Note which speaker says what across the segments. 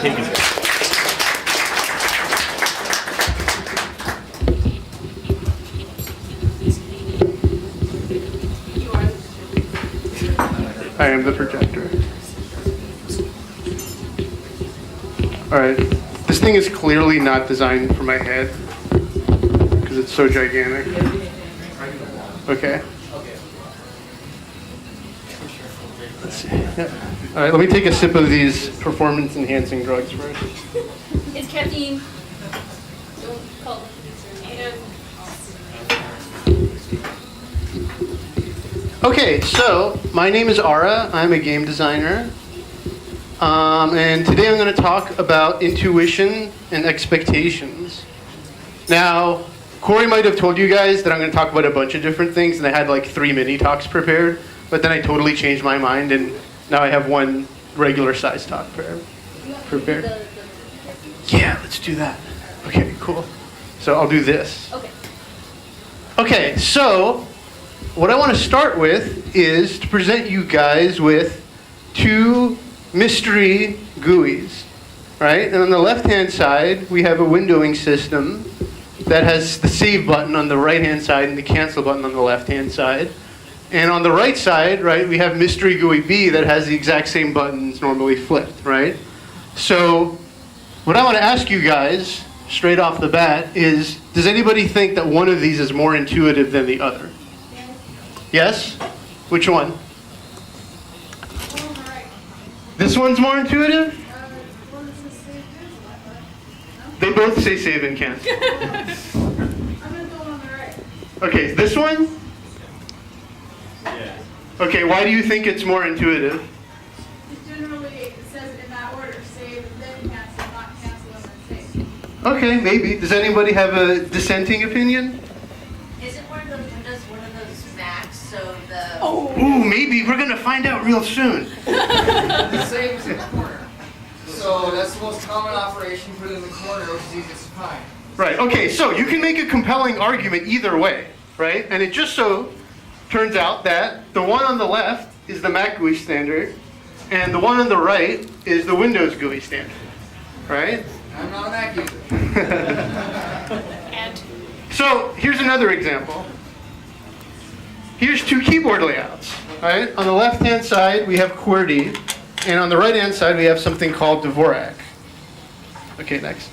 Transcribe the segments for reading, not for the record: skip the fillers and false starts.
Speaker 1: Take it.
Speaker 2: I am the projector. All right. This thing is clearly not designed for my head because it's so gigantic. Okay. Let's see. Yeah. All right, let me take a sip of these performance-enhancing drugs first.
Speaker 3: It's caffeine. Don't call the producer.
Speaker 2: Okay, so my name is Ara. I'm a game designer. And today I'm going to talk about intuition and expectations. Now, Corey might have told you guys that I'm going to talk about a bunch of different things, and I had like 3 mini talks prepared, but then I totally changed my mind, and now I have one regular size talk prepared. Yeah, let's do that. Okay, cool. So I'll do this.
Speaker 3: Okay.
Speaker 2: Okay, so what I want to start with is to present you guys with 2 mystery GUIs, right? And on the left-hand side, we have a windowing system that has the save button on the right-hand side and the cancel button on the left-hand side. And on the right side, right, we have mystery GUI B that has the exact same buttons normally flipped, right? So what I want to ask you guys straight off the bat is, does anybody think that one of these is more intuitive than the other? Yes? Which one? This one's more intuitive? They both say save and cancel.
Speaker 4: I'm going to go on the right.
Speaker 2: Okay, this one?
Speaker 1: Yeah.
Speaker 2: Okay, why do you think it's more intuitive?
Speaker 4: Generally, it says in that order, save and then cancel, not cancel and then save.
Speaker 2: Okay, maybe. Does anybody have a dissenting opinion?
Speaker 5: Isn't one of those windows one of those Macs, so the...
Speaker 3: Oh.
Speaker 2: Ooh, maybe. We're going to find out real soon.
Speaker 6: The save is in the corner. So that's the most common operation, put it in the corner, which is easiest to find.
Speaker 2: Right, okay, so you can make a compelling argument either way, right? And it just so turns out that the one on the left is the Mac GUI standard, and the one on the right is the Windows GUI standard, right?
Speaker 6: I'm not a Mac user.
Speaker 3: And
Speaker 2: So here's another example. Here's 2 keyboard layouts, right? On the left-hand side, we have QWERTY, and on the right-hand side, we have something called Dvorak. Okay, next.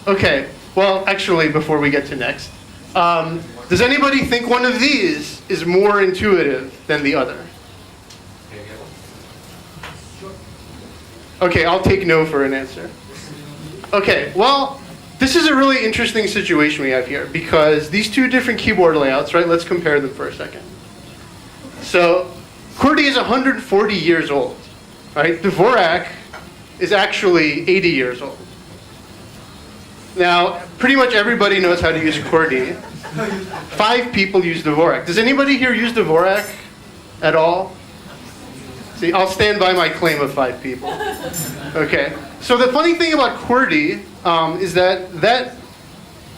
Speaker 2: Okay, well, actually, before we get to next, does anybody think one of these is more intuitive than the other? Okay, I'll take no for an answer. Okay, well, this is a really interesting situation we have here because these 2 different keyboard layouts, right, let's compare them for a second. So, QWERTY is 140 years old, right? Dvorak is actually 80 years old. Now, pretty much everybody knows how to use QWERTY. 5 people use Dvorak. Does anybody here use Dvorak at all? See, I'll stand by my claim of 5 people. Okay. So the funny thing about QWERTY is that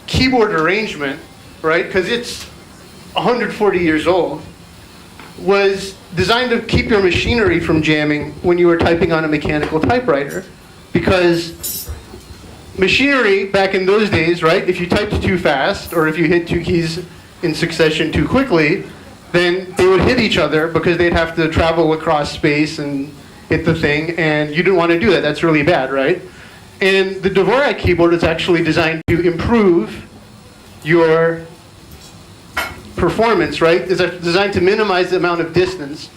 Speaker 2: keyboard arrangement, right, because it's 140 years old, was designed to keep your machinery from jamming when you were typing on a mechanical typewriter. Because machinery back in those days, right, if you typed too fast or if you hit 2 keys in succession too quickly, then they would hit each other because they'd have to travel across space and hit the thing, and you didn't want to do that. That's really bad, right? And the Dvorak keyboard is actually designed to improve your performance, right? It's designed to minimize the amount of distance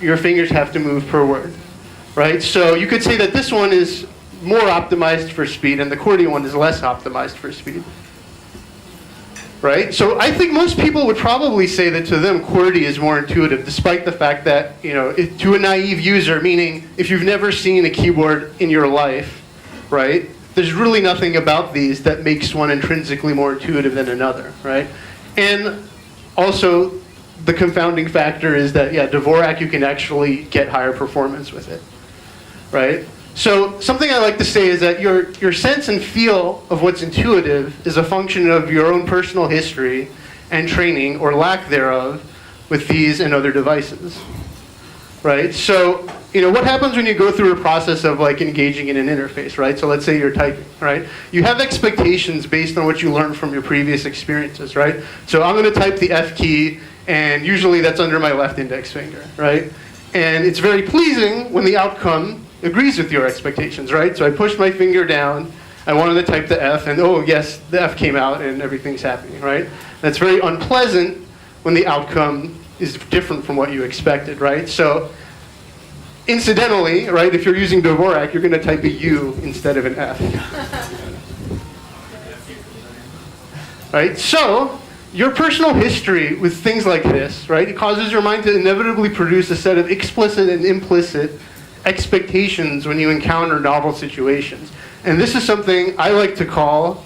Speaker 2: your fingers have to move per word, right? So you could say that this one is more optimized for speed and the QWERTY one is less optimized for speed, right? So I think most people would probably say that to them QWERTY is more intuitive, despite the fact that, you know, to a naive user, meaning if you've never seen a keyboard in your life, right? There's really nothing about these that makes one intrinsically more intuitive than another, right? And also, the confounding factor is that, yeah, Dvorak, you can actually get higher performance with it, right? So something I like to say is that your sense and feel of what's intuitive is a function of your own personal history and training, or lack thereof, with these and other devices. right? So, what happens when you go through a process of like engaging in an interface, right? So let's say you're typing, right? You have expectations based on what you learned from your previous experiences, right? So I'm going to type the F key, and usually that's under my left index finger, right? And it's very pleasing when the outcome agrees with your expectations, right? So I push my finger down, I wanted to type the F, and oh yes, the F came out and everything's happening, right? That's very unpleasant when the outcome is different from what you expected, right? So incidentally, right, if you're using Dvorak, you're going to type a U instead of an F. Right? So your personal history with things like this, right, it causes your mind to inevitably produce a set of explicit and implicit expectations when you encounter novel situations. And this is something I like to call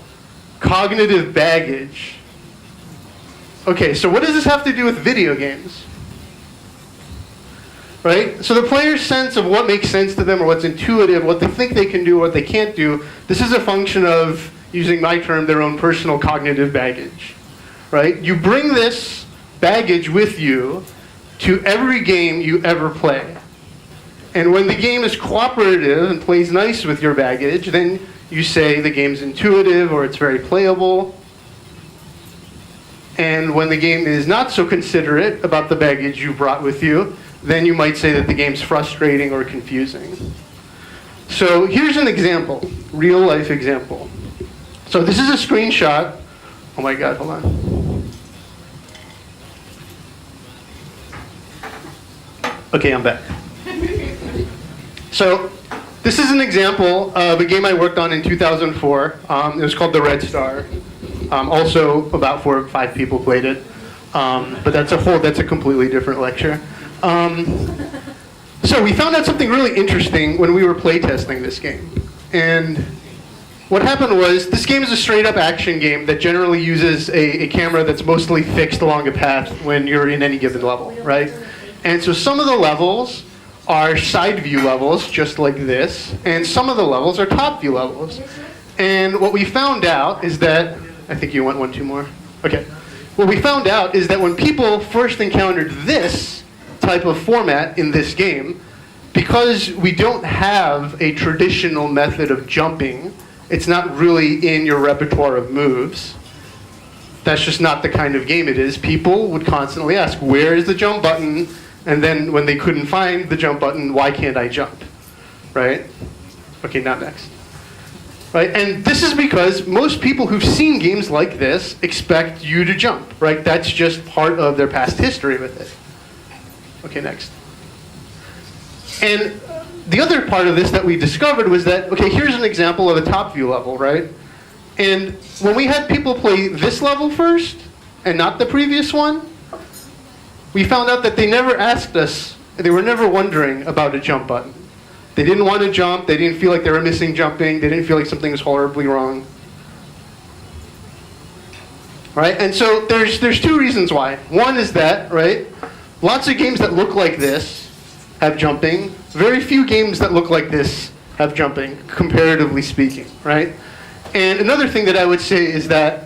Speaker 2: cognitive baggage. Okay, so what does this have to do with video games? Right? So the player's sense of what makes sense to them or what's intuitive, what they think they can do, what they can't do, this is a function of, using my term, their own personal cognitive baggage. Right? You bring this baggage with you to every game you ever play. And when the game is cooperative and plays nice with your baggage, then you say the game's intuitive or it's very playable. And when the game is not so considerate about the baggage you brought with you, then you might say that the game's frustrating or confusing. So here's an example, real life example. So this is a screenshot. Oh my God, hold on. Okay, I'm back. So this is an example of a game I worked on in 2004. It was called The Red Star. Also, about 4 or 5 people played it. But that's a completely different lecture. So we found out something really interesting when we were playtesting this game. And what happened was, this game is a straight-up action game that generally uses a camera that's mostly fixed along a path when you're in any given level, right? And so some of the levels are side view levels, just like this, and some of the levels are top view levels. And what we found out is that, I think you want 1, 2 more? Okay. What we found out is that when people first encountered this type of format in this game, because we don't have a traditional method of jumping, it's not really in your repertoire of moves. That's just not the kind of game it is. People would constantly ask, where is the jump button? And then when they couldn't find the jump button, why can't I jump? Right? Okay, now next. Right? And this is because most people who've seen games like this expect you to jump, right? That's just part of their past history with it. Okay, next. And the other part of this that we discovered was that, okay, here's an example of a top view level, right? And when we had people play this level first, and not the previous one, we found out that they never asked us, they were never wondering about a jump button. They didn't want to jump, they didn't feel like they were missing jumping, they didn't feel like something was horribly wrong. Right? And so there's 2 reasons why. One is that, right, lots of games that look like this have jumping. Very few games that look like this have jumping, comparatively speaking, right? And another thing that I would say is that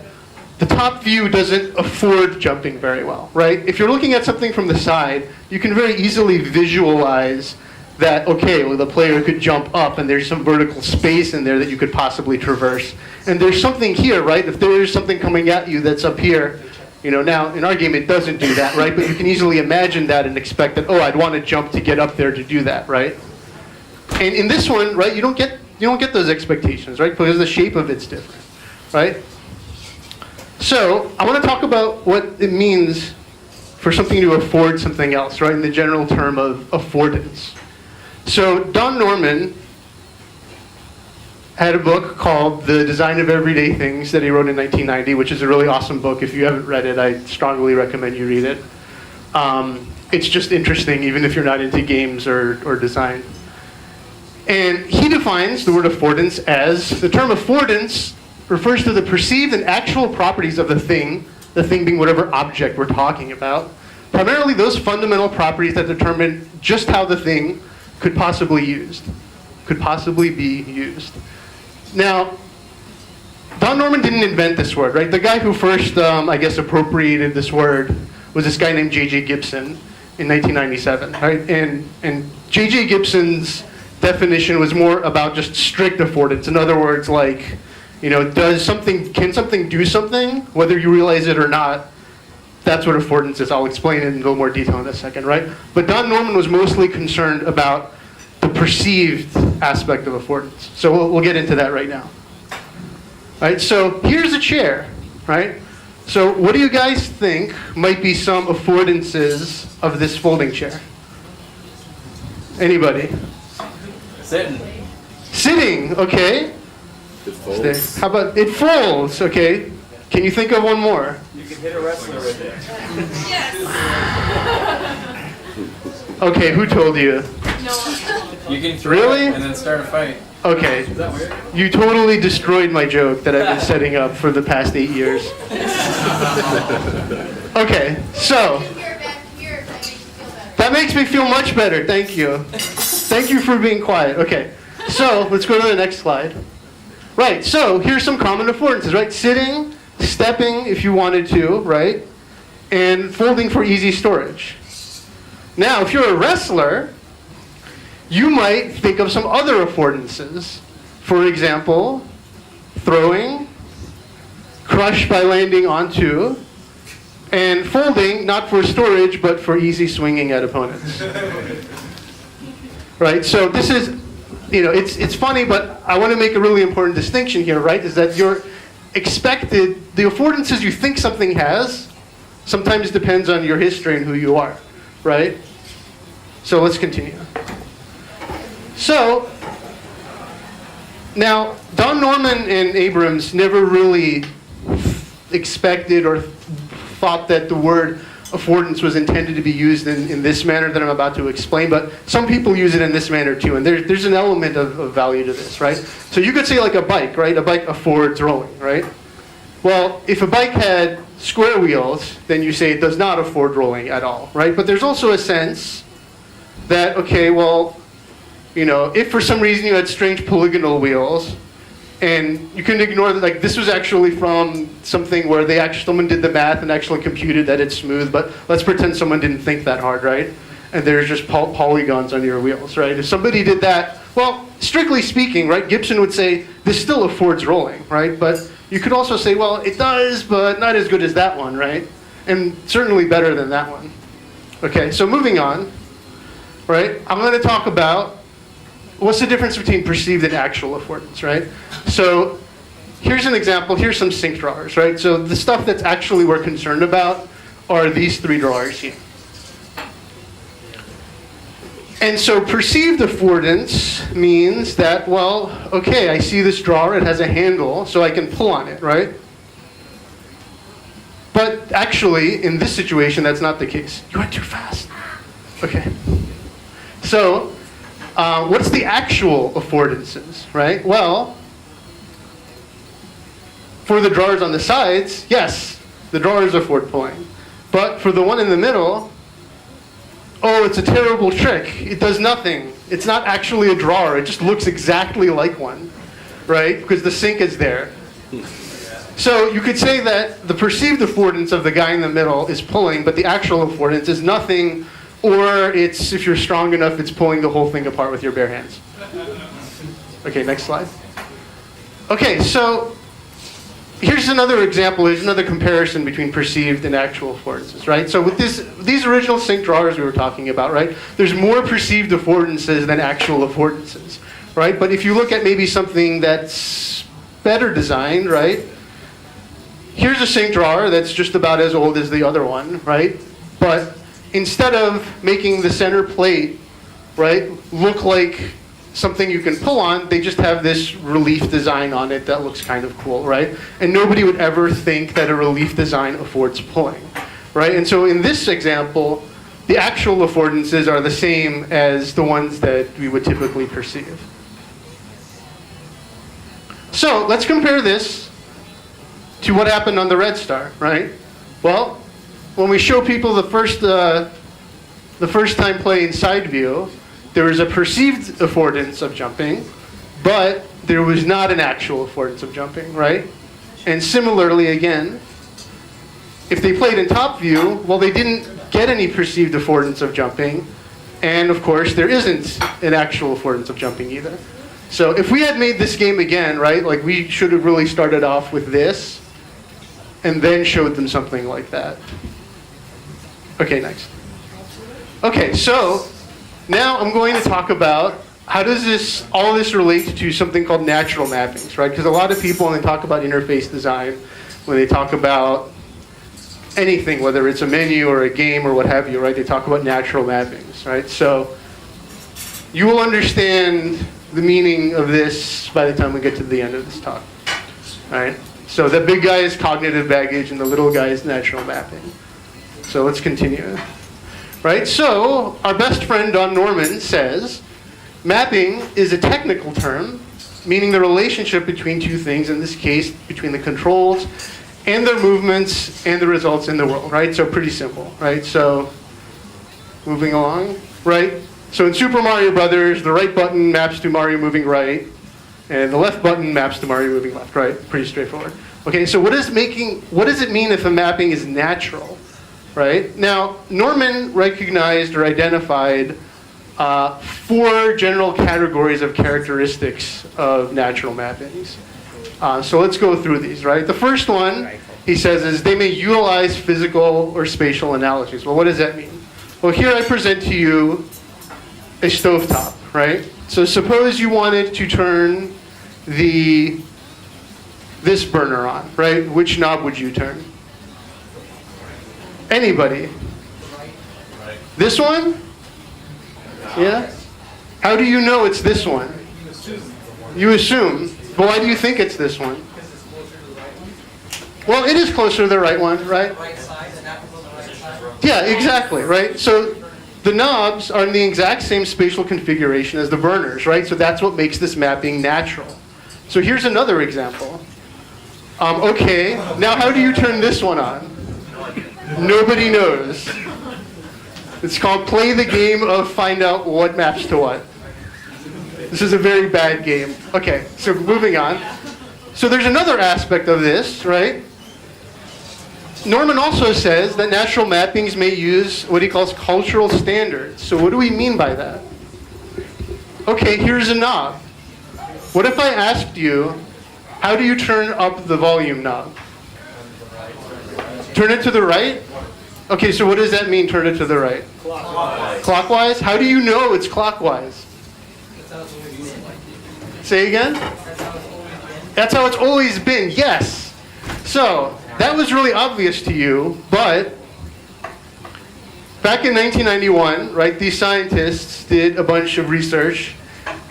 Speaker 2: the top view doesn't afford jumping very well, right? If you're looking at something from the side, you can very easily visualize that, okay, well, the player could jump up and there's some vertical space in there that you could possibly traverse. And there's something here, right? If there's something coming at you that's up here, now in our game it doesn't do that, right? But you can easily imagine that and expect that, oh, I'd want to jump to get up there to do that, right? And in this one, right, you don't get those expectations, right? Because the shape of it's different, right? So I want to talk about what it means for something to afford something else, right? In the general term of affordance. So Don Norman had a book called The Design of Everyday Things that he wrote in 1990, which is a really awesome book. If you haven't read it, I strongly recommend you read it. It's just interesting, even if you're not into games or design. And he defines the word affordance as, the term affordance refers to the perceived and actual properties of the thing being whatever object we're talking about. Primarily those fundamental properties that determine just how the thing could possibly be used. Now, Don Norman didn't invent this word, right? The guy who first, appropriated this word was this guy named J.J. Gibson. in 1997, right? And J.J. Gibson's definition was more about just strict affordance. In other words, like, you know, can something do something, whether you realize it or not? That's what affordance is. I'll explain it in a little more detail in a second, right? But Don Norman was mostly concerned about the perceived aspect of affordance. So we'll get into that right now. Right, so here's a chair, right? So what do you guys think might be some affordances of this folding chair? Anybody?
Speaker 1: Sitting.
Speaker 2: Sitting, okay.
Speaker 7: It folds.
Speaker 2: How about it folds, okay. Can you think of one more?
Speaker 1: You can hit a wrestler with it.
Speaker 2: Okay, who told you?
Speaker 1: You can throw
Speaker 2: Really?
Speaker 1: it and then start a fight.
Speaker 2: Okay,
Speaker 1: Is that weird?
Speaker 2: you totally destroyed my joke that I've been setting up for the past 8 years. Okay, so
Speaker 4: Here, back here, that makes you feel better.
Speaker 2: that makes me feel much better. Thank you. Thank you for being quiet. Okay, so let's go to the next slide. Right, so here's some common affordances, right? Sitting, stepping if you wanted to, right? And folding for easy storage. Now, if you're a wrestler, you might think of some other affordances. For example, throwing, crush by landing onto, and folding, not for storage, but for easy swinging at opponents. Right, so this is, you know, it's funny, but I want to make a really important distinction here, right? Is that the affordances you think something has, sometimes depends on your history and who you are, right? So let's continue. So, now, Don Norman and Abrams never really expected or thought that the word affordance was intended to be used in this manner that I'm about to explain, but some people use it in this manner too, and there's an element of value to this, right? So you could say like a bike, right? A bike affords rolling, right? Well, if a bike had square wheels, then you say it does not afford rolling at all, right? But there's also a sense that, okay, well, you know, if for some reason you had strange polygonal wheels, and you can ignore that, like this was actually from something where someone did the math and actually computed that it's smooth, but let's pretend someone didn't think that hard, right? And there's just polygons on your wheels, right? If somebody did that, well, strictly speaking, right, Gibson would say this still affords rolling, right? But you could also say, well, it does, but not as good as that one, right? And certainly better than that one. Okay, so moving on, right? I'm going to talk about what's the difference between perceived and actual affordance, right? So here's an example. Here's some sink drawers, right? So the stuff that's actually we're concerned about are these 3 drawers here. And so perceived affordance means that, well, okay, I see this drawer, it has a handle, so I can pull on it, right? But actually, in this situation, that's not the case. You went too fast. Okay. So, what's the actual affordances, right? Well, for the drawers on the sides, yes, the drawers afford pulling. But for the one in the middle, oh, it's a terrible trick. It does nothing. It's not actually a drawer. It just looks exactly like one, right? Because the sink is there. So you could say that the perceived affordance of the guy in the middle is pulling, but the actual affordance is nothing, or it's, if you're strong enough, it's pulling the whole thing apart with your bare hands. Okay, next slide. Okay, so here's another example, here's another comparison between perceived and actual affordances, right? So with these original sink drawers we were talking about, right? There's more perceived affordances than actual affordances, right? But if you look at maybe something that's better designed, right? Here's a sink drawer that's just about as old as the other one, right? But instead of making the center plate, right, look like something you can pull on, they just have this relief design on it that looks kind of cool, right? And nobody would ever think that a relief design affords pulling, right? And so in this example, the actual affordances are the same as the ones that we would typically perceive. So let's compare this to what happened on the Red Star, right? Well, when we show people the first time playing side view, there was a perceived affordance of jumping, but there was not an actual affordance of jumping, right? And similarly, again, if they played in top view, well, they didn't get any perceived affordance of jumping. And of course, there isn't an actual affordance of jumping either. So if we had made this game again, right, like we should have really started off with this and then showed them something like that. Okay, next. Okay, so now I'm going to talk about how does all this relate to something called natural mappings, right? Because a lot of people, when they talk about interface design, when they talk about anything, whether it's a menu or a game or what have you, right, they talk about natural mappings, right? So you will understand the meaning of this by the time we get to the end of this talk, right? So the big guy is cognitive baggage and the little guy is natural mapping. So let's continue, right? So our best friend Don Norman says, mapping is a technical term, meaning the relationship between two things, in this case, between the controls and their movements and the results in the world, right? So pretty simple, right? So moving along, right? So in Super Mario Brothers, the right button maps to Mario moving right, and the left button maps to Mario moving left, right? Pretty straightforward. Okay, so what does it mean if a mapping is natural, right? Now, Norman recognized or identified 4 general categories of characteristics of natural mappings. So let's go through these, right? The first one, he says, is they may utilize physical or spatial analogies. Well, what does that mean? Well, here I present to you a stovetop, right? So suppose you wanted to turn this burner on, right? Which knob would you turn? Anybody? This one? Yeah? How do you know it's this one? You assume. But why do you think it's this one? Well, it is closer to the right one, right? Yeah, exactly, right? So the knobs are in the exact same spatial configuration as the burners, right? So that's what makes this mapping natural. So here's another example. Okay, now how do you turn this one on? Nobody knows. It's called play the game of find out what maps to what. This is a very bad game. Okay, so moving on. So there's another aspect of this, right? Norman also says that natural mappings may use what he calls cultural standards. So what do we mean by that? Okay, here's a knob. What if I asked you, how do you turn up the volume knob? Turn it to the right? Okay, so what does that mean, turn it to the right?
Speaker 1: Clockwise.
Speaker 2: Clockwise? How do you know it's clockwise? Say again? That's how it's always been, yes. So, that was really obvious to you, but back in 1991, right, these scientists did a bunch of research,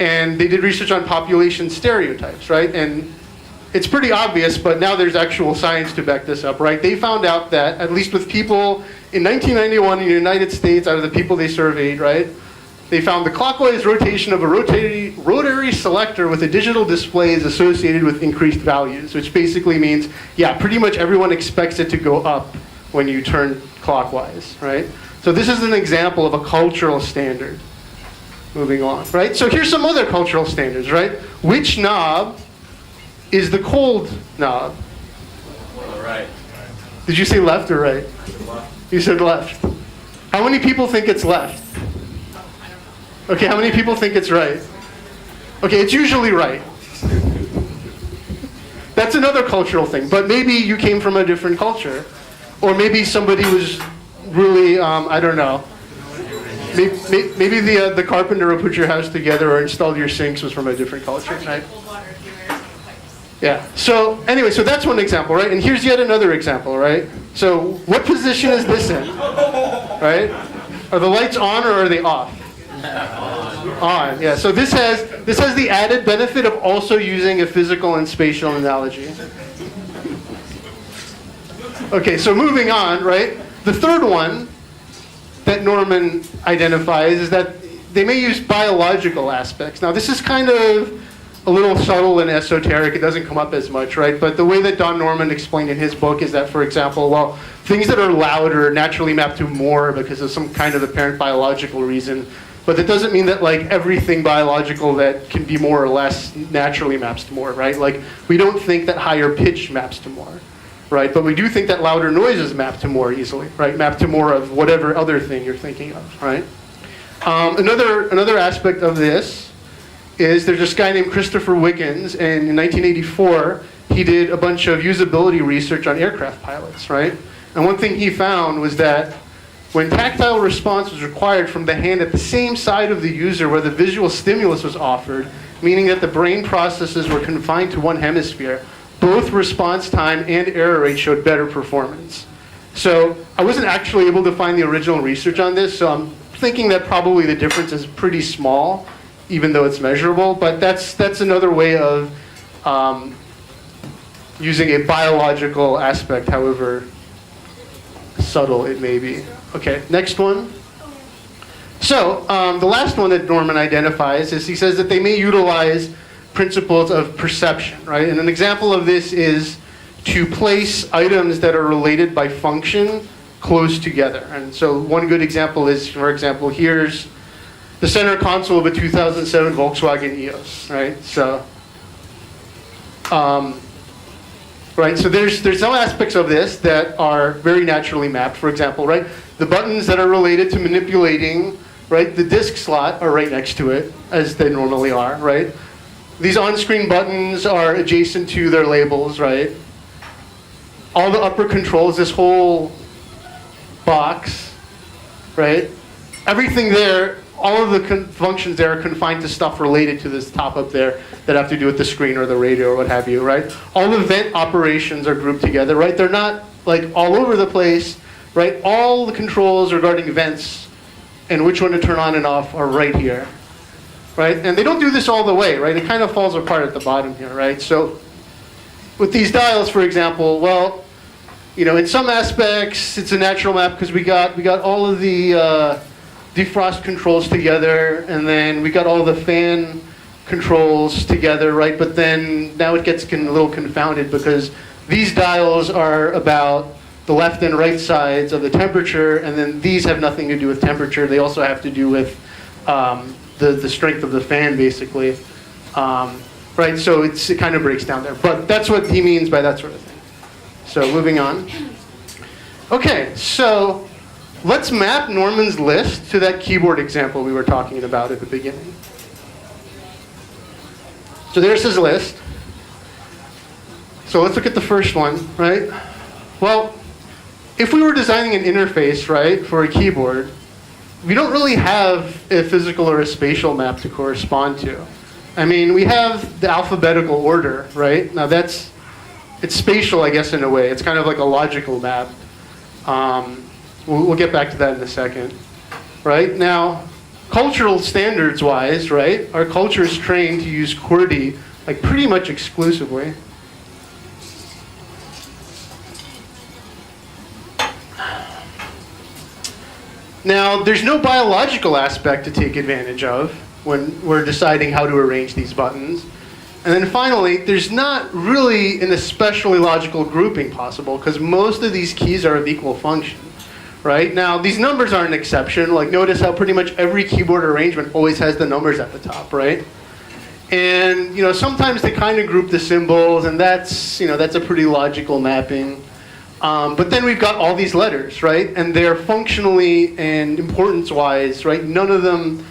Speaker 2: and they did research on population stereotypes, right? And it's pretty obvious, but now there's actual science to back this up, right? They found out that, at least with people in 1991 in the United States, out of the people they surveyed, right, they found the clockwise rotation of a rotary selector with a digital display is associated with increased values, which basically means, yeah, pretty much everyone expects it to go up when you turn clockwise, right? So this is an example of a cultural standard. Moving on, right? So here's some other cultural standards, right? Which knob is the cold knob?
Speaker 1: Right.
Speaker 2: Did you say left or right? You said left. How many people think it's left? Okay, how many people think it's right? Okay, it's usually right. That's another cultural thing, but maybe you came from a different culture. Or maybe somebody was really, I don't know. Maybe the carpenter who put your house together or installed your sinks was from a different culture, right? Yeah, so anyway, so that's one example, right? And here's yet another example, right? So what position is this in, right? Are the lights on or are they off? On, yeah. So this has the added benefit of also using a physical and spatial analogy. Okay, so moving on, right? The third one that Norman identifies is that they may use biological aspects. Now this is kind of a little subtle and esoteric. It doesn't come up as much, right? But the way that Don Norman explained in his book is that, for example, well, things that are louder naturally map to more because of some kind of apparent biological reason. But that doesn't mean that like everything biological that can be more or less naturally maps to more, right? Like we don't think that higher pitch maps to more, right? But we do think that louder noises map to more easily, right? Map to more of whatever other thing you're thinking of, right? Another aspect of this is there's this guy named Christopher Wickens, and in 1984, he did a bunch of usability research on aircraft pilots, right? And one thing he found was that when tactile response was required from the hand at the same side of the user where the visual stimulus was offered, meaning that the brain processes were confined to one hemisphere, both response time and error rate showed better performance. So I wasn't actually able to find the original research on this, so I'm thinking that probably the difference is pretty small, even though it's measurable, but that's another way of using a biological aspect, however subtle it may be. Okay, next one. So the last one that Norman identifies is he says that they may utilize principles of perception, right? And an example of this is to place items that are related by function close together. And so one good example is, for example, here's the center console of a 2007 Volkswagen EOS, right? So, right, so there's some aspects of this that are very naturally mapped. For example, right, the buttons that are related to manipulating, right, the disk slot are right next to it, as they normally are, right? These on-screen buttons are adjacent to their labels, right? All the upper controls, this whole box, right? Everything there, all of the functions there are confined to stuff related to this top up there that have to do with the screen or the radio or what have you, right? All the vent operations are grouped together, right? They're not like all over the place, right? All the controls regarding vents and which one to turn on and off are right here, right? And they don't do this all the way, right? It kind of falls apart at the bottom here, right? So with these dials, for example, well, you know, in some aspects, it's a natural map because we got all of the defrost controls together, and then we got all the fan controls together, right? But then now it gets a little confounded because these dials are about the left and right sides of the temperature, and then these have nothing to do with temperature. They also have to do with the strength of the fan, basically. Right, so it kind of breaks down there. But that's what he means by that sort of thing. So moving on. Okay, so let's map Norman's list to that keyboard example we were talking about at the beginning. So there's his list. So let's look at the first one, right? Well, if we were designing an interface, right, for a keyboard, we don't really have a physical or a spatial map to correspond to. I mean, we have the alphabetical order, right? Now it's spatial, I guess, in a way. It's kind of like a logical map. We'll get back to that in a second, right? Now, cultural standards-wise, right, our culture is trained to use QWERTY like pretty much exclusively. Now, there's no biological aspect to take advantage of when we're deciding how to arrange these buttons. And then finally, there's not really an especially logical grouping possible because most of these keys are of equal function, right? Now, these numbers are an exception. Like, notice how pretty much every keyboard arrangement always has the numbers at the top, right? And, you know, sometimes they kind of group the symbols, and that's a pretty logical mapping. But then we've got all these letters, right? And they're functionally and importance-wise, right? None of them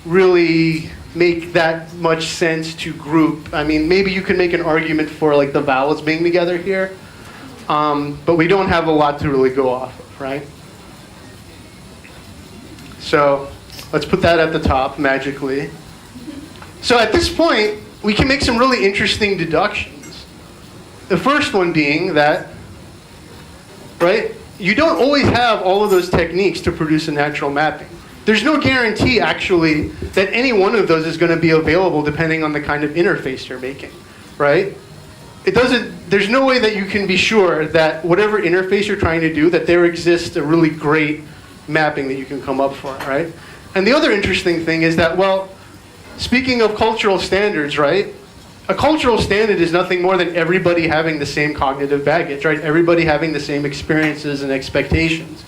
Speaker 2: really make that much sense to group. I mean, maybe you can make an argument for like the vowels being together here, but we don't have a lot to really go off of, right? So let's put that at the top magically. So at this point, we can make some really interesting deductions. The first one being that, right, you don't always have all of those techniques to produce a natural mapping. There's no guarantee, actually, that any one of those is going to be available depending on the kind of interface you're making, right? There's no way that you can be sure that whatever interface you're trying to do, that there exists a really great mapping that you can come up for, right? And the other interesting thing is that, well, speaking of cultural standards, right? A cultural standard is nothing more than everybody having the same cognitive baggage, right? Everybody having the same experiences and expectations.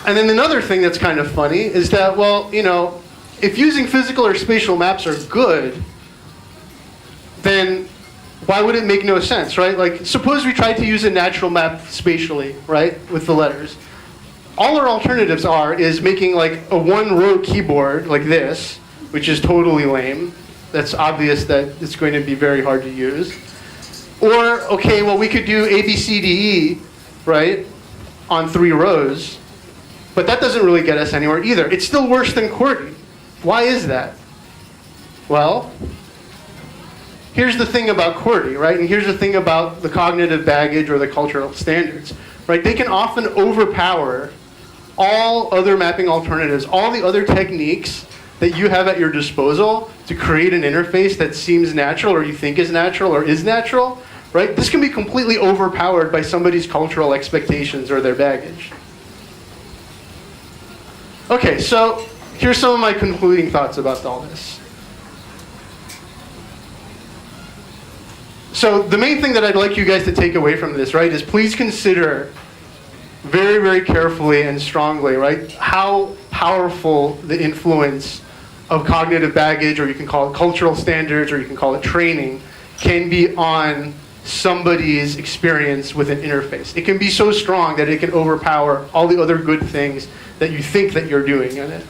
Speaker 2: And then another thing that's kind of funny is that, well, you know, if using physical or spatial maps are good, then why would it make no sense, right? Like, suppose we tried to use a natural map spatially, right, with the letters. All our alternatives is making like a one-row keyboard like this, which is totally lame. That's obvious that it's going to be very hard to use. Or, okay, well, we could do A, B, C, D, E, right, on 3 rows. But that doesn't really get us anywhere either. It's still worse than QWERTY. Why is that? Well, here's the thing about QWERTY, right? And here's the thing about the cognitive baggage or the cultural standards, right? They can often overpower all other mapping alternatives, all the other techniques that you have at your disposal to create an interface that seems natural or you think is natural or is natural, right? This can be completely overpowered by somebody's cultural expectations or their baggage. Okay, so here's some of my concluding thoughts about all this. So the main thing that I'd like you guys to take away from this, right, is please consider very, very carefully and strongly, right, how powerful the influence of cognitive baggage, or you can call it cultural standards, or you can call it training, can be on somebody's experience with an interface. It can be so strong that it can overpower all the other good things that you think that you're doing in it.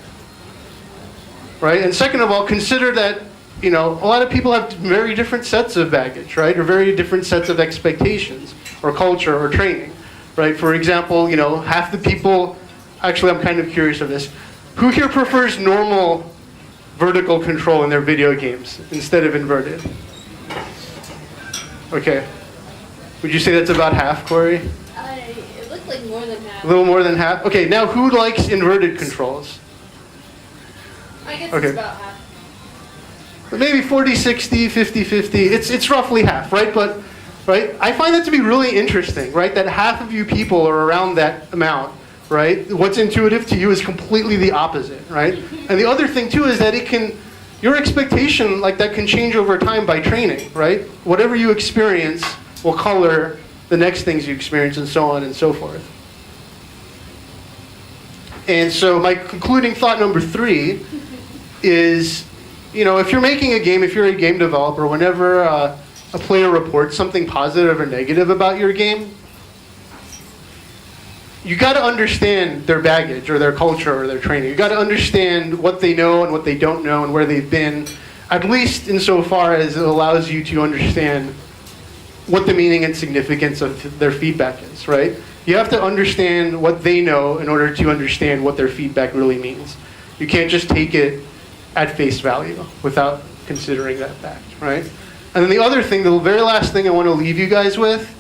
Speaker 2: Right? And second of all, consider that, you know, a lot of people have very different sets of baggage, right? Or very different sets of expectations, or culture, or training. Right? For example, you know, half the people, actually I'm kind of curious of this, who here prefers normal vertical control in their video games instead of inverted? Okay. Would you say that's about half, Corey?
Speaker 3: It looked like more than half.
Speaker 2: A little more than half? Okay, now who likes inverted controls?
Speaker 3: I guess
Speaker 2: Okay.
Speaker 3: it's about half.
Speaker 2: But maybe 40-60, 50-50. It's roughly half, right? But right, I find that to be really interesting, right? That half of you people are around that amount, right? What's intuitive to you is completely the opposite, right? And the other thing too is that your expectation like that can change over time by training, right? Whatever you experience will color the next things you experience, and so on and so forth. And so my concluding thought number 3 is, you know, if you're making a game, if you're a game developer, whenever a player reports something positive or negative about your game, you got to understand their baggage or their culture or their training. You got to understand what they know and what they don't know and where they've been, at least insofar as it allows you to understand what the meaning and significance of their feedback is, right? You have to understand what they know in order to understand what their feedback really means. You can't just take it at face value without considering that fact, right? And then the other thing, the very last thing I want to leave you guys with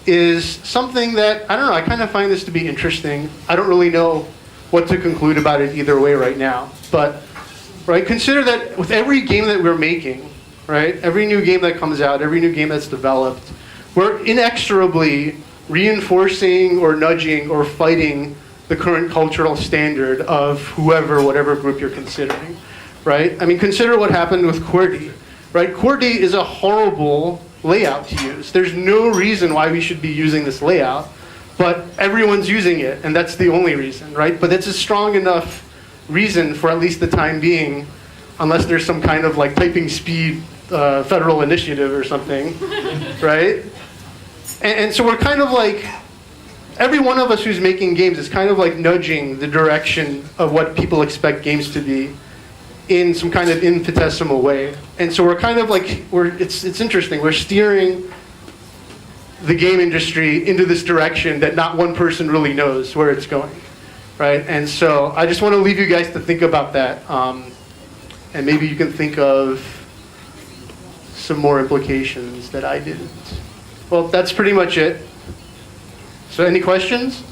Speaker 2: is something that, I don't know, I kind of find this to be interesting. I don't really know what to conclude about it either way right now. But, right, consider that with every game that we're making, right, every new game that comes out, every new game that's developed, we're inexorably reinforcing or nudging or fighting the current cultural standard of whatever group you're considering, right? I mean, consider what happened with QWERTY, right? QWERTY is a horrible layout to use. There's no reason why we should be using this layout, but everyone's using it, and that's the only reason, right? But it's a strong enough reason for at least the time being, unless there's some kind of like typing speed federal initiative or something, right? And so we're kind of like, every one of us who's making games is kind of like nudging the direction of what people expect games to be in some kind of infinitesimal way. And so we're kind of like, it's interesting, we're steering the game industry into this direction that not one person really knows where it's going, right? And so I just want to leave you guys to think about that. And maybe you can think of some more implications that I didn't. Well, that's pretty much it. So any questions?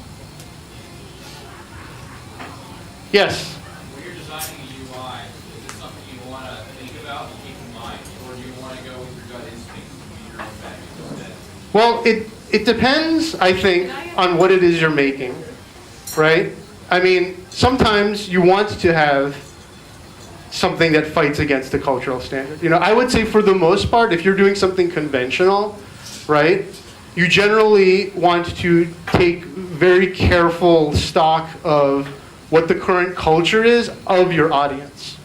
Speaker 2: Yes?
Speaker 1: When you're designing a UI, is this something you want to think about and keep in mind, or do you want to go with your gut instinct and use your own baggage instead?
Speaker 2: Well, it depends, I think, on what it is you're making, right? I mean, sometimes you want to have something that fights against the cultural standard. You know, I would say for the most part, if you're doing something conventional, right, you generally want to take very careful stock of what the current culture is of your audience,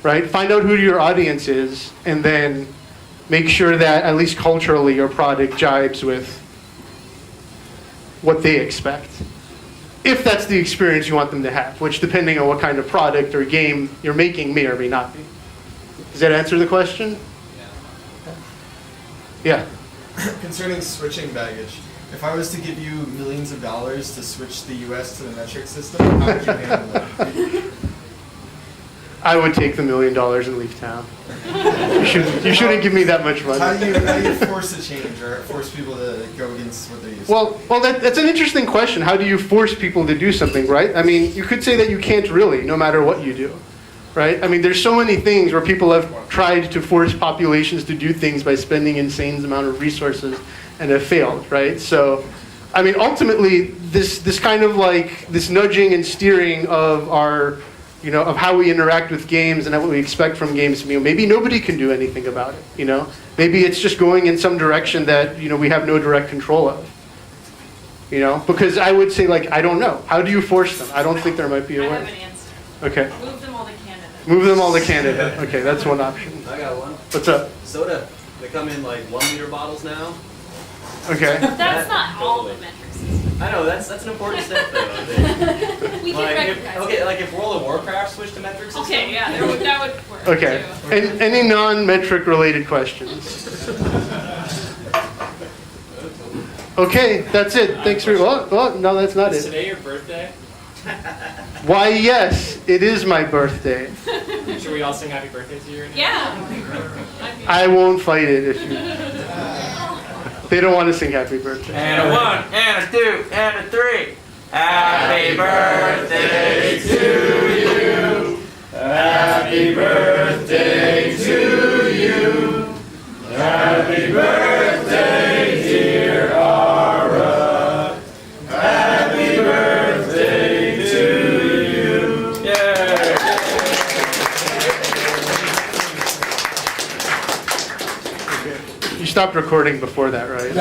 Speaker 2: right? Find out who your audience is, and then make sure that at least culturally your product jibes with what they expect. If that's the experience you want them to have, which depending on what kind of product or game you're making may or may not be. Does that answer the question? Yeah.
Speaker 7: Concerning switching baggage, if I was to give you millions of dollars to switch the US to the metric system, how would you handle that?
Speaker 2: I would take the $1 million and leave town. You shouldn't give me that much money.
Speaker 7: How do you force a change or force people to go against what they're used to?
Speaker 2: Well, that's an interesting question. How do you force people to do something, right? I mean, you could say that you can't really, no matter what you do, right? I mean, there's so many things where people have tried to force populations to do things by spending insane amount of resources and have failed, right? So, I mean, ultimately, this kind of like, this nudging and steering of our, you know, of how we interact with games and what we expect from games, you know, maybe nobody can do anything about it, you know? Maybe it's just going in some direction that, you know, we have no direct control of, you know? Because I would say, like, I don't know. How do you force them? I don't think there might be a
Speaker 5: I have
Speaker 2: way.
Speaker 5: an answer.
Speaker 2: Okay.
Speaker 5: Move them all to Canada.
Speaker 2: Move them all to Canada. Okay, that's one option.
Speaker 8: I got one.
Speaker 2: What's up?
Speaker 8: Soda. They come in like 1 liter bottles now.
Speaker 2: Okay.
Speaker 5: That's not all the metric system.
Speaker 8: I know, that's an important step though, I think.
Speaker 5: We can
Speaker 8: Like,
Speaker 5: recognize
Speaker 8: okay,
Speaker 5: it.
Speaker 8: like if World of Warcraft switched to metric system.
Speaker 5: Okay, yeah, that would work
Speaker 2: Okay.
Speaker 5: too.
Speaker 2: And any non-metric related questions? Okay, that's it. Thanks for, well, no, that's not
Speaker 1: Is
Speaker 2: it.
Speaker 1: today your birthday?
Speaker 2: Why, yes, it is my birthday.
Speaker 1: Should we all sing happy birthday to you? right now?
Speaker 5: Yeah.
Speaker 2: I won't fight it if you... They don't want to sing happy birthday.
Speaker 9: And a 1, and a 2, and a 3. Happy birthday to you. Happy birthday to you. Happy birthday, dear Ara. Happy birthday to you. Yeah.
Speaker 2: You stopped recording before that, right?